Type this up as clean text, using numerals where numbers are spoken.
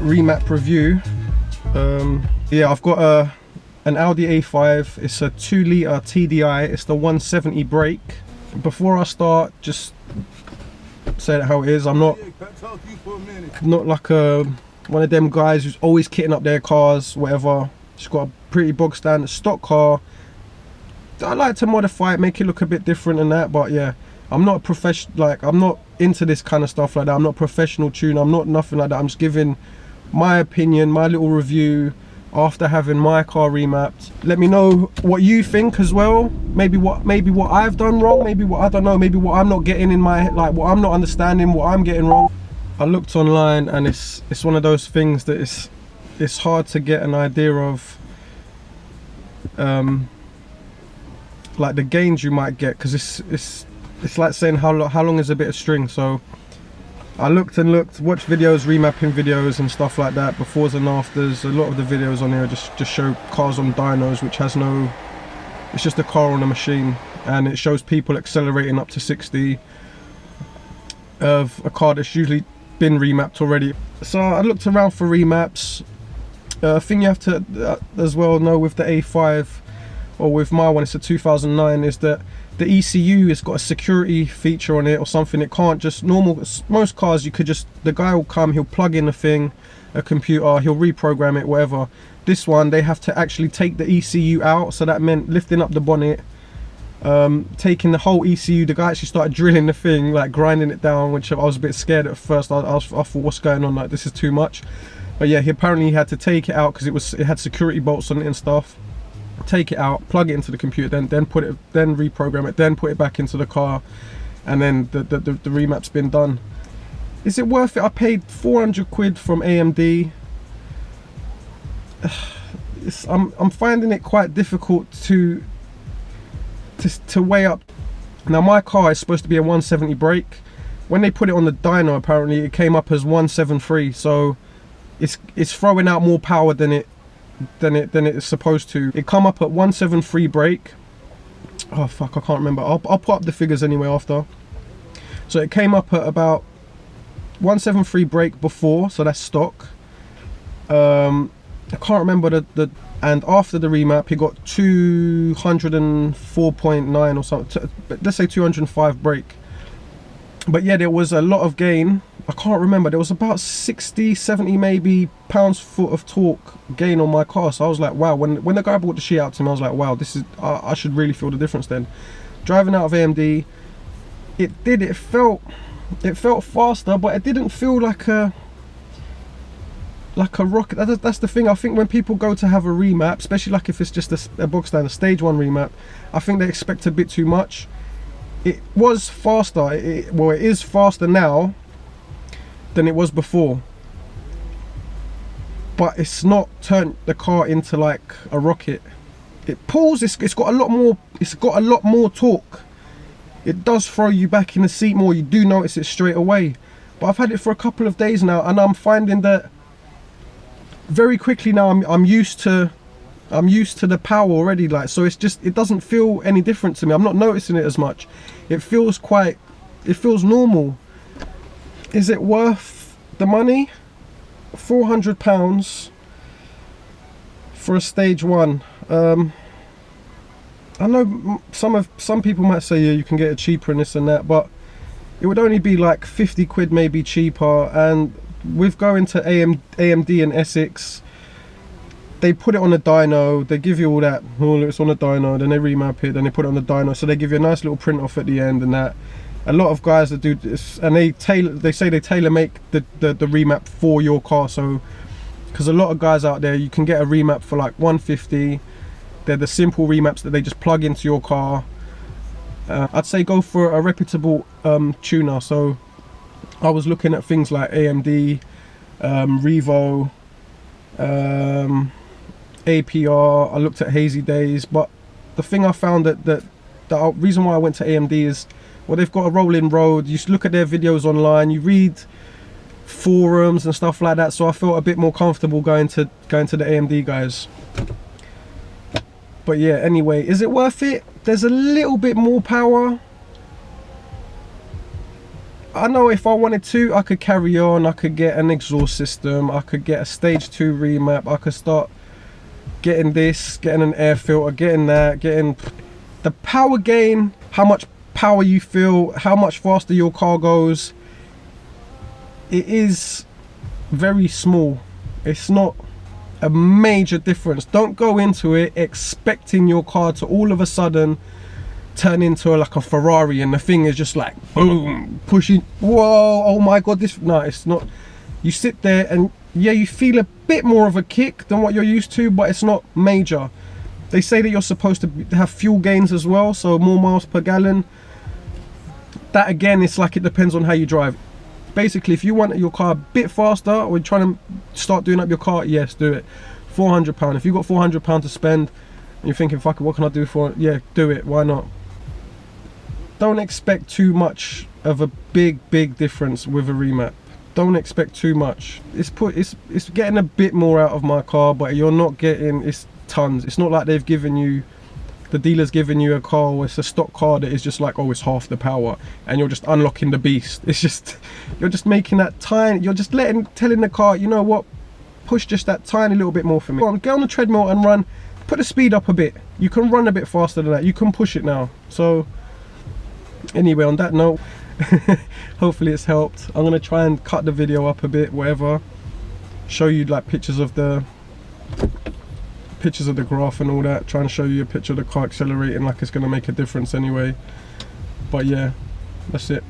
remap review. Yeah, I've got an Audi A5. It's a 2-litre TDI. It's the 170 brake. Before I start, just say it how it is. I'm not like one of them guys who's always kitting up their cars, whatever. Just got a pretty bog standard stock car. I like to modify it, make it look a bit different and that, but yeah, I'm not a professional, like I'm not into this kind of stuff like that. I'm not a professional tuner, I'm not nothing like that. I'm just giving my opinion, my little review after having my car remapped. Let me know what you think as well. Maybe what I've done wrong, maybe what I don't know, maybe what I'm not getting in my head, like what I'm not understanding, what I'm getting wrong. I looked online and it's one of those things that it's hard to get an idea of like the gains you might get, because it's like saying how long is a bit of string. So I looked and looked, watched videos, remapping videos and stuff like that, befores and afters. A lot of the videos on here just show cars on dynos, which has no, it's just a car on a machine, and it shows people accelerating up to 60 of a car that's usually been remapped already. So I looked around for remaps. Thing you have to as well know with the A5, or with my one, it's a 2009, is that the ECU has got a security feature on it or something. It can't just, most cars you could just, the guy will come, he'll plug in a thing, a computer, he'll reprogram it, whatever. This one, they have to actually take the ECU out, so that meant lifting up the bonnet, taking the whole ECU. The guy actually started drilling the thing, like grinding it down, which I was a bit scared at first. I thought, what's going on, like this is too much. But yeah, he apparently had to take it out because it had security bolts on it and stuff. Take it out, plug it into the computer, then reprogram it, then put it back into the car, and then the remap's been done. Is it worth it? I paid 400 quid from AMD. I'm finding it quite difficult to weigh up. Now my car is supposed to be a 170 brake. When they put it on the dyno, apparently it came up as 173. So it's throwing out more power than it is supposed to. It come up at 173 brake. Oh fuck, I can't remember. I'll put up the figures anyway after. So it came up at about 173 brake before, so that's stock. I can't remember and after the remap he got 204.9 or something, let's say 205 brake. But yeah, there was a lot of gain. I can't remember, there was about 60-70 maybe pounds-foot of torque gain on my car. So I was like, wow, when the guy brought the sheet out to me, I was like, wow, this is, I should really feel the difference then. Driving out of AMD, it felt faster, but it didn't feel like a rocket. That's the thing. I think when people go to have a remap, especially like if it's just a bog standard stage 1 remap, I think they expect a bit too much. It was faster, well it is faster now than it was before, but it's not turned the car into like a rocket. It pulls, it's got a lot more torque. It does throw you back in the seat more, you do notice it straight away. But I've had it for a couple of days now, and I'm finding that very quickly now I'm used to the power already, like, so it's just, it doesn't feel any different to me. I'm not noticing it as much. It feels normal. Is it worth the money? £400 for a stage 1. I know some people might say, yeah, you can get it cheaper and this and that, but it would only be like 50 quid maybe cheaper. And with going to AMD and Essex, they put it on a dyno, they give you all that, oh it's on a dyno, then they remap it, then they put it on the dyno, so they give you a nice little print off at the end and that. A lot of guys that do this, and they say they tailor make the remap for your car. So because a lot of guys out there, you can get a remap for like 150. They're the simple remaps that they just plug into your car. I'd say go for a reputable tuner. So I was looking at things like AMD, Revo, APR, I looked at Hazy Days, but the thing I found that the reason why I went to AMD is, well, they've got a rolling road. You look at their videos online, you read forums and stuff like that, so I felt a bit more comfortable going to the AMD guys. But yeah, anyway, is it worth it? There's a little bit more power. I know if I wanted to, I could carry on. I could get an exhaust system, I could get a stage 2 remap, I could start getting this, getting an air filter, getting that, getting the power gain, how much power you feel, how much faster your car goes. It is very small. It's not a major difference. Don't go into it expecting your car to all of a sudden turn into like a Ferrari and the thing is just like boom, pushing, whoa, oh my god, this, no, it's not. You sit there and yeah, you feel a bit more of a kick than what you're used to, but it's not major. They say that you're supposed to have fuel gains as well, so more miles per gallon. That again, it's like it depends on how you drive. Basically, if you want your car a bit faster or you're trying to start doing up your car, yes, do it. £400. If you've got £400 to spend and you're thinking, fuck it, what can I do for it? Yeah, do it, why not? Don't expect too much of a big difference with a remap. Don't expect too much. It's getting a bit more out of my car, but you're not getting, it's tons. It's not like they've given you, the dealer's giving you a car or it's a stock car that is just like, oh, it's half the power and you're just unlocking the beast. It's just, you're just making that tiny, you're just telling the car, you know what, push just that tiny little bit more for me. Get on the treadmill and run, put the speed up a bit. You can run a bit faster than that, you can push it now. So anyway, on that note, hopefully it's helped. I'm gonna try and cut the video up a bit, whatever, show you like pictures of the graph and all that, try and show you a picture of the car accelerating like it's gonna make a difference anyway. But yeah, that's it.